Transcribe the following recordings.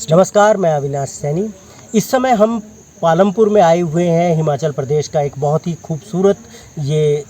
नमस्कार, मैं अविनाश सैनी। इस समय हम पालमपुर में आए हुए हैं। हिमाचल प्रदेश का एक बहुत ही खूबसूरत ये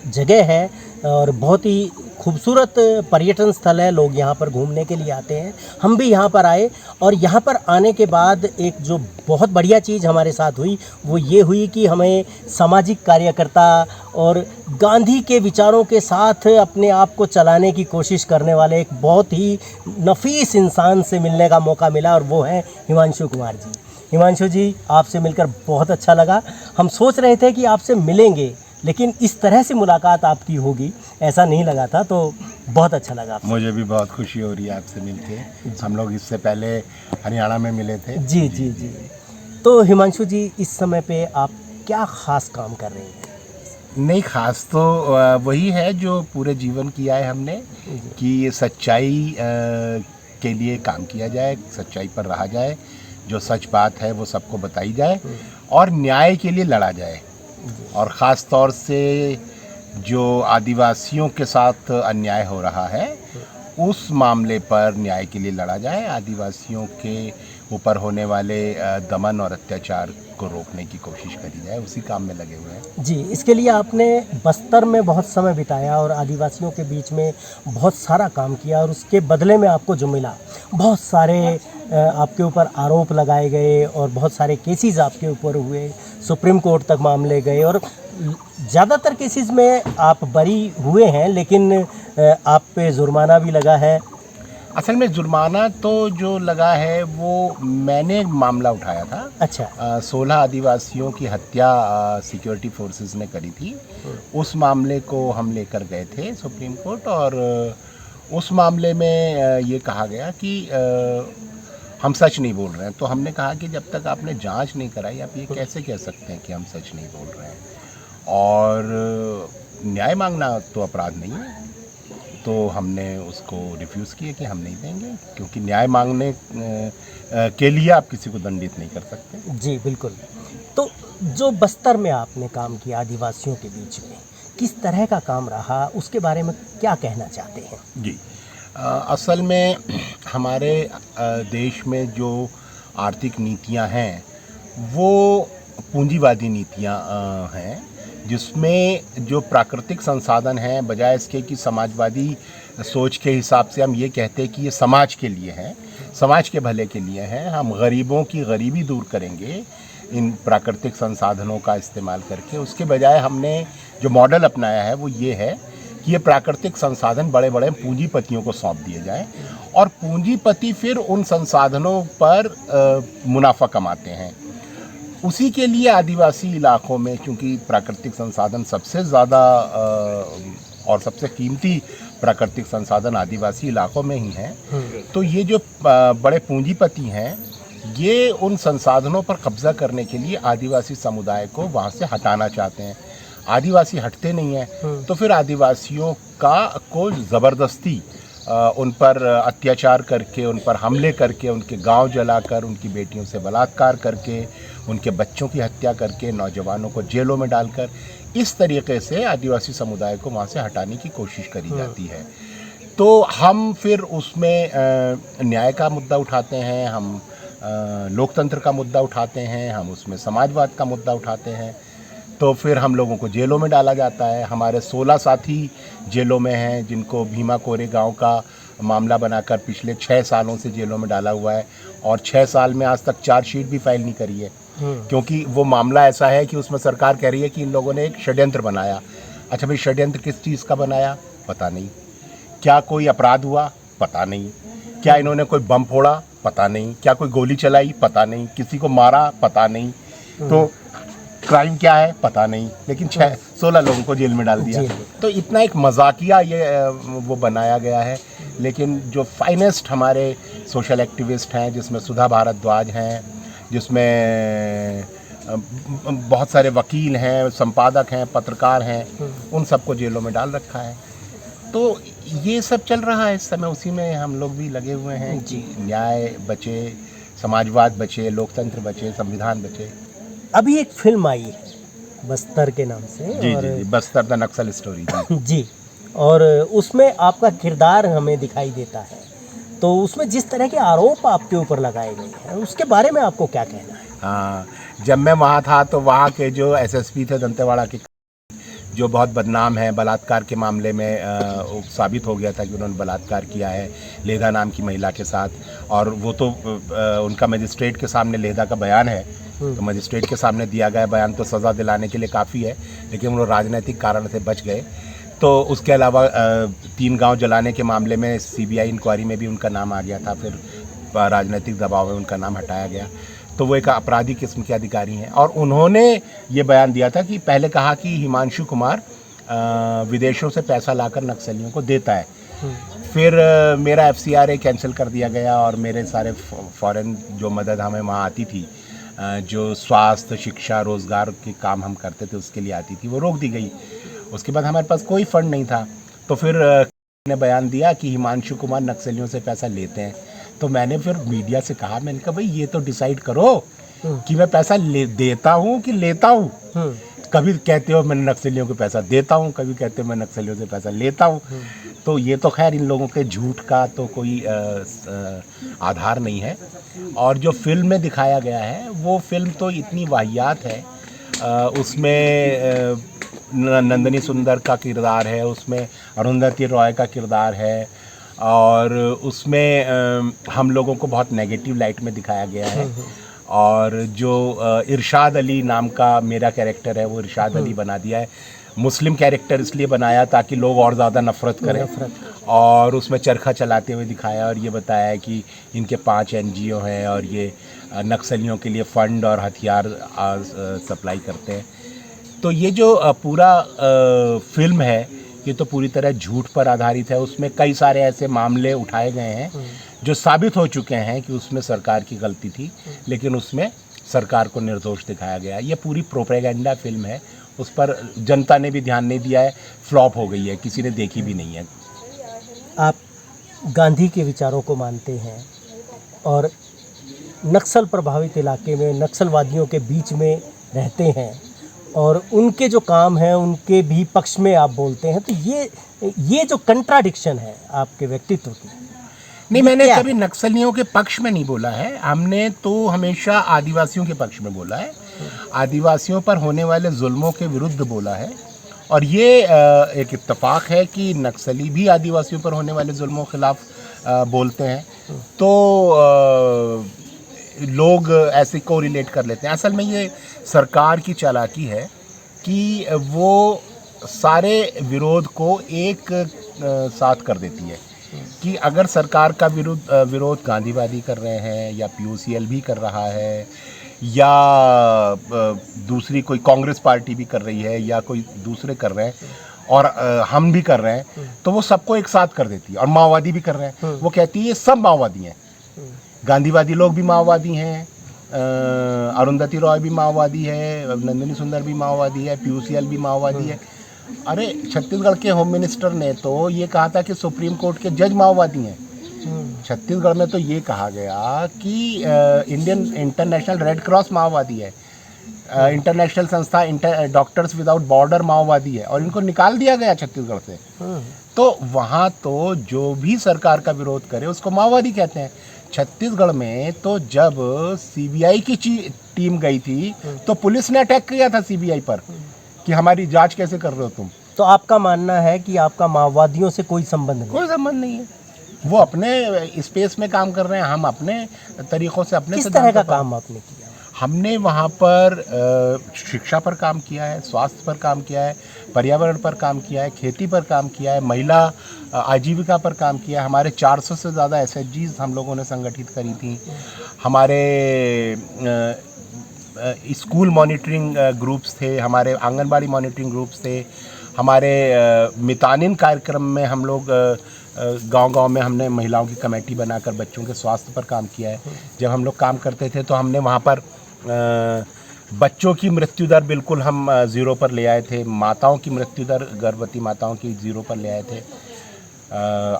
जगह है और बहुत ही खूबसूरत पर्यटन स्थल है। लोग यहाँ पर घूमने के लिए आते हैं। हम भी यहाँ पर आए और यहाँ पर आने के बाद एक जो बहुत बढ़िया चीज़ हमारे साथ हुई वो ये हुई कि हमें सामाजिक कार्यकर्ता और गांधी के विचारों के साथ अपने आप को चलाने की कोशिश करने वाले एक बहुत ही नफीस इंसान से मिलने का मौका मिला और वो है हिमांशु कुमार जी। हिमांशु जी, आपसे मिलकर बहुत अच्छा लगा। हम सोच रहे थे कि आपसे मिलेंगे, लेकिन इस तरह से मुलाकात आपकी होगी ऐसा नहीं लगा था, तो बहुत अच्छा लगा आपसे। मुझे भी बहुत खुशी हो रही है आपसे मिलके। हम लोग इससे पहले हरियाणा में मिले थे। जी जी जी। तो हिमांशु जी, इस समय पे आप क्या ख़ास काम कर रहे हैं? नहीं, खास तो वही है जो पूरे जीवन किया है हमने, कि ये सच्चाई के लिए काम किया जाए, सच्चाई पर रहा जाए, जो सच बात है वो सबको बताई जाए और न्याय के लिए लड़ा जाए। और ख़ास तौर से जो आदिवासियों के साथ अन्याय हो रहा है उस मामले पर न्याय के लिए लड़ा जाए। आदिवासियों के ऊपर होने वाले दमन और अत्याचार को रोकने की कोशिश करी जाए, उसी काम में लगे हुए हैं। जी, इसके लिए आपने बस्तर में बहुत समय बिताया और आदिवासियों के बीच में बहुत सारा काम किया और उसके बदले में आपको जो मिला, बहुत सारे आपके ऊपर आरोप लगाए गए और बहुत सारे केसेस आपके ऊपर हुए, सुप्रीम कोर्ट तक मामले गए और ज़्यादातर केसेस में आप बरी हुए हैं, लेकिन आप पे जुर्माना भी लगा है। असल में जुर्माना तो जो लगा है वो मैंने एक मामला उठाया था। अच्छा। 16 आदिवासियों की हत्या सिक्योरिटी फोर्सेस ने करी थी। उस मामले को हम लेकर गए थे सुप्रीम कोर्ट और उस मामले में ये कहा गया कि हम सच नहीं बोल रहे हैं। तो हमने कहा कि जब तक आपने जांच नहीं कराई आप ये कैसे कह सकते हैं कि हम सच नहीं बोल रहे हैं। और न्याय मांगना तो अपराध नहीं है, तो हमने उसको रिफ्यूज़ किया कि हम नहीं देंगे, क्योंकि न्याय मांगने के लिए आप किसी को दंडित नहीं कर सकते। जी बिल्कुल। तो जो बस्तर में आपने काम किया आदिवासियों के बीच में, किस तरह का काम रहा, उसके बारे में क्या कहना चाहते हैं? जी, असल में हमारे देश में जो आर्थिक नीतियां हैं वो पूंजीवादी नीतियां हैं, जिसमें जो प्राकृतिक संसाधन हैं, बजाय इसके कि समाजवादी सोच के हिसाब से हम ये कहते हैं कि ये समाज के लिए है, समाज के भले के लिए है, हम गरीबों की गरीबी दूर करेंगे इन प्राकृतिक संसाधनों का इस्तेमाल करके, उसके बजाय हमने जो मॉडल अपनाया है वो ये है कि ये प्राकृतिक संसाधन बड़े बड़े पूंजीपतियों को सौंप दिए जाए और पूंजीपति फिर उन संसाधनों पर मुनाफा कमाते हैं। उसी के लिए आदिवासी इलाकों में, क्योंकि प्राकृतिक संसाधन सबसे ज़्यादा और सबसे कीमती प्राकृतिक संसाधन आदिवासी इलाकों में ही हैं, तो ये जो बड़े पूंजीपति हैं ये उन संसाधनों पर कब्जा करने के लिए आदिवासी समुदाय को वहाँ से हटाना चाहते हैं। आदिवासी हटते नहीं हैं, तो फिर आदिवासियों को ज़बरदस्ती उन पर अत्याचार करके, उन पर हमले करके, उनके गांव जलाकर, उनकी बेटियों से बलात्कार करके, उनके बच्चों की हत्या करके, नौजवानों को जेलों में डालकर, इस तरीके से आदिवासी समुदाय को वहाँ से हटाने की कोशिश करी जाती है। तो हम फिर उसमें न्याय का मुद्दा उठाते हैं, हम लोकतंत्र का मुद्दा उठाते हैं, हम उसमें समाजवाद का मुद्दा उठाते हैं। तो फिर हम लोगों को जेलों में डाला जाता है। हमारे 16 साथी जेलों में हैं, जिनको भीमा कोरे गांव का मामला बनाकर पिछले 6 सालों से जेलों में डाला हुआ है और 6 साल में आज तक चार्जशीट भी फाइल नहीं करी है, क्योंकि वो मामला ऐसा है कि उसमें सरकार कह रही है कि इन लोगों ने एक षड्यंत्र बनाया। अच्छा भाई, षड्यंत्र किस चीज़ का बनाया पता नहीं, क्या कोई अपराध हुआ पता नहीं, क्या इन्होंने कोई बम फोड़ा पता नहीं, क्या कोई गोली चलाई पता नहीं, किसी को मारा पता नहीं, तो क्राइम क्या है पता नहीं, लेकिन 16 लोगों को जेल में डाल दिया। तो इतना एक मजाकिया ये वो बनाया गया है। लेकिन जो फाइनेस्ट हमारे सोशल एक्टिविस्ट हैं, जिसमें सुधा भारद्वाज हैं, जिसमें बहुत सारे वकील हैं, संपादक हैं, पत्रकार हैं, उन सबको जेलों में डाल रखा है। तो ये सब चल रहा है इस समय, उसी में हम लोग भी लगे हुए हैं कि न्याय बचे, समाजवाद बचे, लोकतंत्र बचे, संविधान बचे। अभी एक फिल्म आई है बस्तर के नाम से। जी, और जी, बस्तर द नक्सल स्टोरी। जी, और उसमें आपका किरदार हमें दिखाई देता है। तो उसमें जिस तरह के आरोप आपके ऊपर लगाए गए हैं उसके बारे में आपको क्या कहना है? हाँ, जब मैं वहाँ था तो वहाँ के जो एसएसपी थे दंतेवाड़ा के, जो बहुत बदनाम है बलात्कार के मामले में, वो साबित हो गया था कि उन्होंने बलात्कार किया है लेदा नाम की महिला के साथ। और वो तो उनका मजिस्ट्रेट के सामने लेदा का बयान है, तो मजिस्ट्रेट के सामने दिया गया बयान तो सज़ा दिलाने के लिए काफ़ी है, लेकिन वो राजनीतिक कारण से बच गए। तो उसके अलावा 3 गांव जलाने के मामले में सीबीआई इंक्वायरी में भी उनका नाम आ गया था, फिर राजनीतिक दबाव में उनका नाम हटाया गया। तो वो एक अपराधी किस्म के अधिकारी हैं और उन्होंने ये बयान दिया था कि पहले कहा कि हिमांशु कुमार विदेशों से पैसा लाकर नक्सलियों को देता है। फिर मेरा FCRA कैंसिल कर दिया गया और मेरे सारे फॉरेन जो मदद हमें वहाँ आती थी, जो स्वास्थ्य, शिक्षा, रोज़गार के काम हम करते थे उसके लिए आती थी, वो रोक दी गई। उसके बाद हमारे पास कोई फंड नहीं था। तो फिर ने बयान दिया कि हिमांशु कुमार नक्सलियों से पैसा लेते हैं। तो मैंने फिर मीडिया से कहा, मैंने कहा भाई ये तो डिसाइड करो कि मैं पैसा देता हूँ कि लेता हूँ। कभी कहते हो मैं नक्सलियों को पैसा देता हूँ, कभी कहते हो मैं नक्सलियों से पैसा लेता हूँ। तो ये तो खैर इन लोगों के झूठ का तो कोई आधार नहीं है। और जो फिल्म में दिखाया गया है वो फिल्म तो इतनी वाहियात है। उसमें नंदिनी सुंदर का किरदार है, उसमें अरुंधति रॉय का किरदार है, और उसमें हम लोगों को बहुत नेगेटिव लाइट में दिखाया गया है। और जो इरशाद अली नाम का मेरा कैरेक्टर है वो इरशाद अली बना दिया है। मुस्लिम कैरेक्टर इसलिए बनाया ताकि लोग और ज़्यादा नफ़रत करें। और उसमें चरखा चलाते हुए दिखाया और ये बताया है कि इनके 5 NGO हैं और ये नक्सलियों के लिए फ़ंड और हथियार सप्लाई करते हैं। तो ये जो पूरा फिल्म है ये तो पूरी तरह झूठ पर आधारित है। उसमें कई सारे ऐसे मामले उठाए गए हैं जो साबित हो चुके हैं कि उसमें सरकार की गलती थी, लेकिन उसमें सरकार को निर्दोष दिखाया गया। ये पूरी प्रोपेगेंडा फिल्म है, उस पर जनता ने भी ध्यान नहीं दिया है, फ्लॉप हो गई है, किसी ने देखी भी नहीं है। आप गांधी के विचारों को मानते हैं और नक्सल प्रभावित इलाके में नक्सलवादियों के बीच में रहते हैं और उनके जो काम हैं उनके भी पक्ष में आप बोलते हैं, तो ये जो कंट्राडिक्शन है आपके व्यक्तित्व की, नहीं, मैंने कभी नक्सलियों के पक्ष में नहीं बोला है। हमने तो हमेशा आदिवासियों के पक्ष में बोला है, आदिवासियों पर होने वाले जुल्मों के विरुद्ध बोला है। और ये एक इत्तेफाक है कि नक्सली भी आदिवासियों पर होने वाले जुल्मों के खिलाफ बोलते हैं। तो लोग ऐसे को रिलेट कर लेते हैं। असल में ये सरकार की चालाकी है कि वो सारे विरोध को एक साथ कर देती है कि अगर सरकार का विरोध गांधीवादी कर रहे हैं या POCL भी कर रहा है या दूसरी कोई कांग्रेस पार्टी भी कर रही है या कोई दूसरे कर रहे हैं और हम भी कर रहे हैं, तो वो सबको एक साथ कर देती है। और माओवादी भी कर रहे हैं, वो कहती है ये सब माओवादी हैं, गांधीवादी लोग भी माओवादी हैं, अरुंधति रॉय भी माओवादी है, नंदिनी सुंदर भी माओवादी है, POCL भी माओवादी है। अरे छत्तीसगढ़ के होम मिनिस्टर ने तो ये कहा था कि सुप्रीम कोर्ट के जज माओवादी हैं। छत्तीसगढ़ में तो ये कहा गया कि इंडियन इंटरनेशनल रेड क्रॉस माओवादी है, इंटरनेशनल संस्था डॉक्टर्स विदाउट बॉर्डर माओवादी है, और इनको निकाल दिया गया छत्तीसगढ़ से। तो वहाँ तो जो भी सरकार का विरोध करे उसको माओवादी कहते हैं। छत्तीसगढ़ में तो जब CBI की टीम गई थी तो पुलिस ने अटैक किया था CBI पर कि हमारी जांच कैसे कर रहे हो तुम। तो आपका मानना है कि आपका माओवादियों से कोई संबंध नहीं? कोई संबंध नहीं है, वो अपने स्पेस में काम कर रहे हैं, हम अपने तरीक़ों से अपने। किस तरह का काम आपने किया? हमने वहाँ पर शिक्षा पर काम किया है, स्वास्थ्य पर काम किया है, पर्यावरण पर काम किया है, खेती पर काम किया है, महिला आजीविका पर काम किया है। हमारे 400 से ज़्यादा SHGs हम लोगों ने संगठित करी थी। हमारे स्कूल मॉनिटरिंग ग्रुप्स थे, हमारे आंगनबाड़ी मॉनिटरिंग ग्रुप्स थे, हमारे मितानिन कार्यक्रम में हम लोग गांव-गांव में हमने महिलाओं की कमेटी बनाकर बच्चों के स्वास्थ्य पर काम किया है। जब हम लोग काम करते थे तो हमने वहाँ पर बच्चों की मृत्यु दर बिल्कुल हम 0 पर ले आए थे, माताओं की मृत्यु दर, गर्भवती माताओं की 0 पर ले आए थे।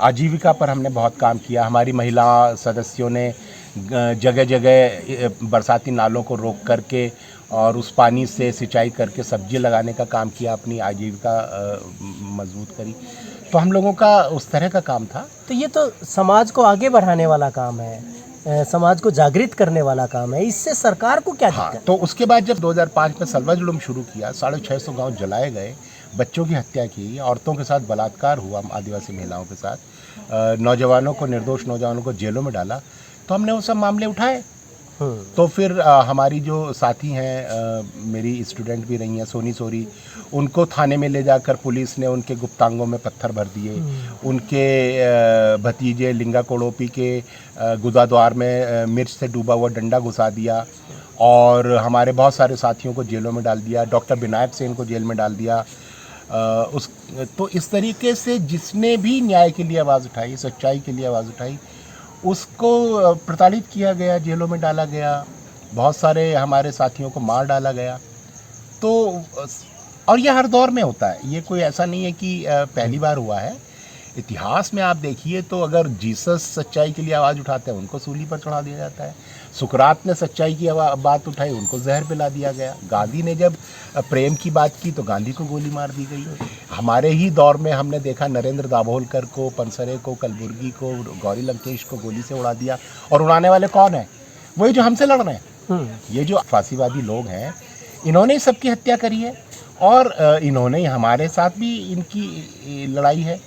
आजीविका पर हमने बहुत काम किया। हमारी महिला सदस्यों ने जगह जगह बरसाती नालों को रोक करके और उस पानी से सिंचाई करके सब्जी लगाने का काम किया, अपनी आजीविका मजबूत करी। तो हम लोगों का उस तरह का काम था। तो ये तो समाज को आगे बढ़ाने वाला काम है, समाज को जागृत करने वाला काम है, इससे सरकार को क्या हाँ, दिक्कत? तो उसके बाद जब 2005 में सलवा जुलूम शुरू किया, 650 गांव जलाए गए, बच्चों की हत्या की, औरतों के साथ बलात्कार हुआ, आदिवासी महिलाओं के साथ, नौजवानों को, निर्दोष नौजवानों को जेलों में डाला, तो हमने वो सब मामले उठाए। तो फिर हमारी जो साथी हैं, मेरी स्टूडेंट भी रही हैं, सोनी सोरी, उनको थाने में ले जाकर पुलिस ने उनके गुप्तांगों में पत्थर भर दिए। उनके भतीजे लिंगा कोड़ोपी के गुदाद्वार में मिर्च से डूबा हुआ डंडा घुसा दिया, और हमारे बहुत सारे साथियों को जेलों में डाल दिया। डॉक्टर विनायक सेन को जेल में डाल दिया। उस तो इस तरीके से जिसने भी न्याय के लिए आवाज़ उठाई, सच्चाई के लिए आवाज़ उठाई, उसको प्रताड़ित किया गया, जेलों में डाला गया। बहुत सारे हमारे साथियों को मार डाला गया। तो और ये हर दौर में होता है, ये कोई ऐसा नहीं है कि पहली बार हुआ है। इतिहास में आप देखिए तो अगर जीसस सच्चाई के लिए आवाज़ उठाते हैं, उनको सूली पर चढ़ा दिया जाता है। सुकरात ने सच्चाई की बात उठाई, उनको जहर पिला दिया गया। गांधी ने जब प्रेम की बात की तो गांधी को गोली मार दी गई। हमारे ही दौर में हमने देखा नरेंद्र दाभोलकर को, पनसरे को, कलबुर्गी को, गौरी लंकेश को गोली से उड़ा दिया। और उड़ाने वाले कौन है? वही जो हमसे लड़ रहे हैं। ये जो फांसीवादी लोग हैं, इन्होंने सबकी हत्या करी है, और इन्होंने हमारे साथ भी इनकी लड़ाई है।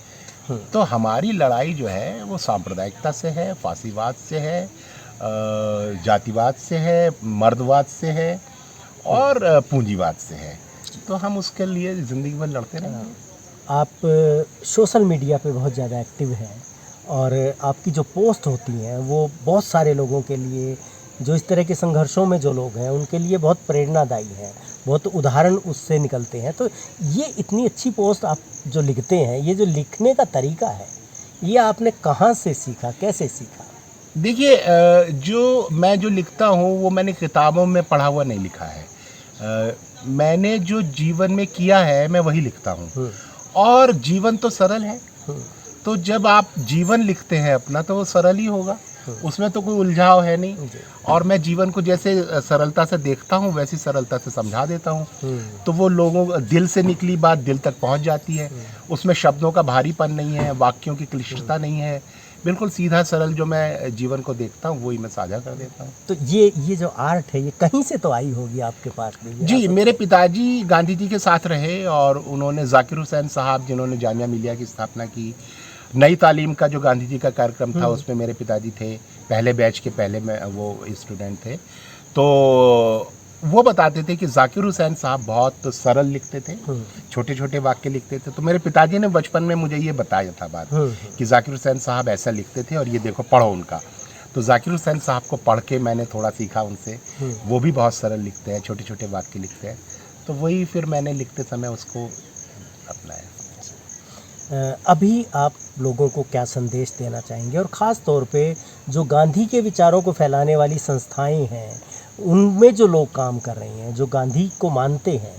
तो हमारी लड़ाई जो है वो सांप्रदायिकता से है, फांसीवाद से है, जातिवाद से है, मर्दवाद से है, और पूंजीवाद से है। तो हम उसके लिए ज़िंदगी भर लड़ते रहेंगे। आप सोशल मीडिया पे बहुत ज़्यादा एक्टिव हैं, और आपकी जो पोस्ट होती हैं वो बहुत सारे लोगों के लिए, जो इस तरह के संघर्षों में जो लोग हैं उनके लिए बहुत प्रेरणादायी है, बहुत उदाहरण उससे निकलते हैं। तो ये इतनी अच्छी पोस्ट आप जो लिखते हैं, ये जो लिखने का तरीका है, ये आपने कहाँ से सीखा, कैसे सीखा? देखिए, मैं जो लिखता हूँ वो मैंने किताबों में पढ़ा हुआ नहीं लिखा है। मैंने जो जीवन में किया है मैं वही लिखता हूँ। और जीवन तो सरल है, तो जब आप जीवन लिखते हैं अपना तो वो सरल ही होगा, उसमें तो कोई उलझाव है नहीं। और मैं जीवन को जैसे सरलता से देखता हूँ वैसी सरलता से समझा देता हूँ। तो वो लोगों दिल से निकली बात दिल तक पहुँच जाती है। उसमें शब्दों का भारीपन नहीं है, वाक्यों की क्लिष्टता नहीं है, बिल्कुल सीधा सरल जो मैं जीवन को देखता हूँ वही मैं साझा कर देता हूँ। तो ये जो आर्ट है ये कहीं से तो आई होगी आपके पास में? जी, मेरे पिताजी गांधी जी के साथ रहे, और उन्होंने जाकिर हुसैन साहब, जिन्होंने जामिया मिलिया की स्थापना की, नई तालीम का जो गांधी जी का कार्यक्रम था उसमें मेरे पिताजी थे, पहले बैच के पहले में वो स्टूडेंट थे। तो वो बताते थे कि जाकिर हुसैन साहब बहुत सरल लिखते थे, छोटे छोटे वाक्य लिखते थे। तो मेरे पिताजी ने बचपन में मुझे ये बताया था बात कि जाकिर हुसैन साहब ऐसा लिखते थे, और ये देखो पढ़ो उनका। तो जाकिर हुसैन साहब को पढ़ के मैंने थोड़ा सीखा उनसे। वो भी बहुत सरल लिखते हैं, छोटे छोटे वाक्य लिखते हैं। तो वही फिर मैंने लिखते समय उसको अपनाया। अभी आप लोगों को क्या संदेश देना चाहेंगे, और ख़ास तौर पे जो गांधी के विचारों को फैलाने वाली संस्थाएं हैं, उनमें जो लोग काम कर रहे हैं, जो गांधी को मानते हैं,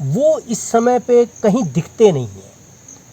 वो इस समय पे कहीं दिखते नहीं हैं।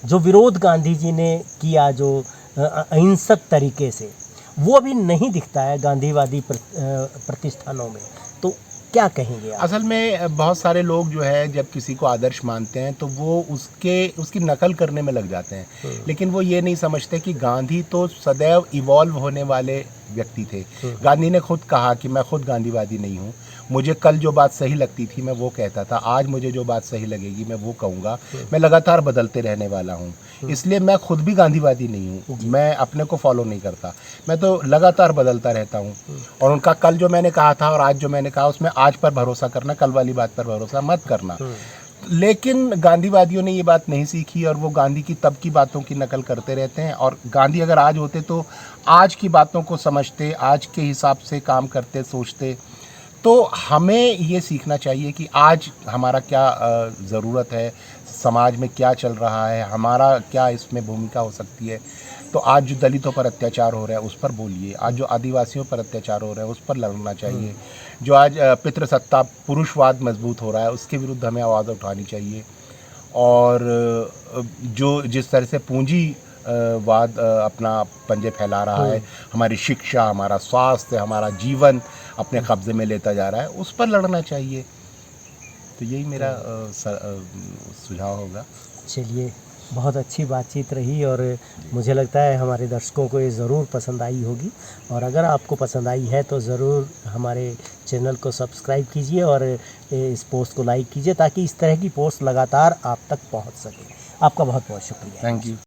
जो विरोध गांधी जी ने किया, जो अहिंसक तरीके से, वो अभी नहीं दिखता है गांधीवादी प्रतिष्ठानों में। तो क्या कहेंगे आप? असल में बहुत सारे लोग जो है जब किसी को आदर्श मानते हैं तो वो उसकी नकल करने में लग जाते हैं, लेकिन वो ये नहीं समझते कि गांधी तो सदैव इवॉल्व होने वाले व्यक्ति थे। गांधी ने खुद कहा कि मैं खुद गांधीवादी नहीं हूँ, मुझे कल जो बात सही लगती थी मैं वो कहता था, आज मुझे जो बात सही लगेगी मैं वो कहूँगा। मैं लगातार बदलते रहने वाला हूँ, इसलिए मैं खुद भी गांधीवादी नहीं हूँ। मैं अपने को फॉलो नहीं करता, मैं तो लगातार बदलता रहता हूँ। और उनका कल जो मैंने कहा था और आज जो मैंने कहा उसमें आज पर भरोसा करना, कल वाली बात पर भरोसा मत करना। लेकिन गांधीवादियों ने ये बात नहीं सीखी, और वो गांधी की तब की बातों की नकल करते रहते हैं। और गांधी अगर आज होते तो आज की बातों को समझते, आज के हिसाब से काम करते, सोचते। तो हमें ये सीखना चाहिए कि आज हमारा क्या ज़रूरत है, समाज में क्या चल रहा है, हमारा क्या इसमें भूमिका हो सकती है। तो आज जो दलितों पर अत्याचार हो रहा है उस पर बोलिए, आज जो आदिवासियों पर अत्याचार हो रहा है उस पर लड़ना चाहिए, जो आज पितृसत्ता पुरुषवाद मजबूत हो रहा है उसके विरुद्ध हमें आवाज़ उठानी चाहिए। और जो जिस तरह से पूंजी वाद अपना पंजे फैला रहा है, हमारी शिक्षा, हमारा स्वास्थ्य, हमारा जीवन अपने कब्जे में लेता जा रहा है, उस पर लड़ना चाहिए। तो यही मेरा सुझाव होगा। चलिए, बहुत अच्छी बातचीत रही और मुझे लगता है हमारे दर्शकों को ये ज़रूर पसंद आई होगी। और अगर आपको पसंद आई है तो ज़रूर हमारे चैनल को सब्सक्राइब कीजिए और इस पोस्ट को लाइक कीजिए ताकि इस तरह की पोस्ट लगातार आप तक पहुंच सके। आपका बहुत बहुत शुक्रिया। Thank you.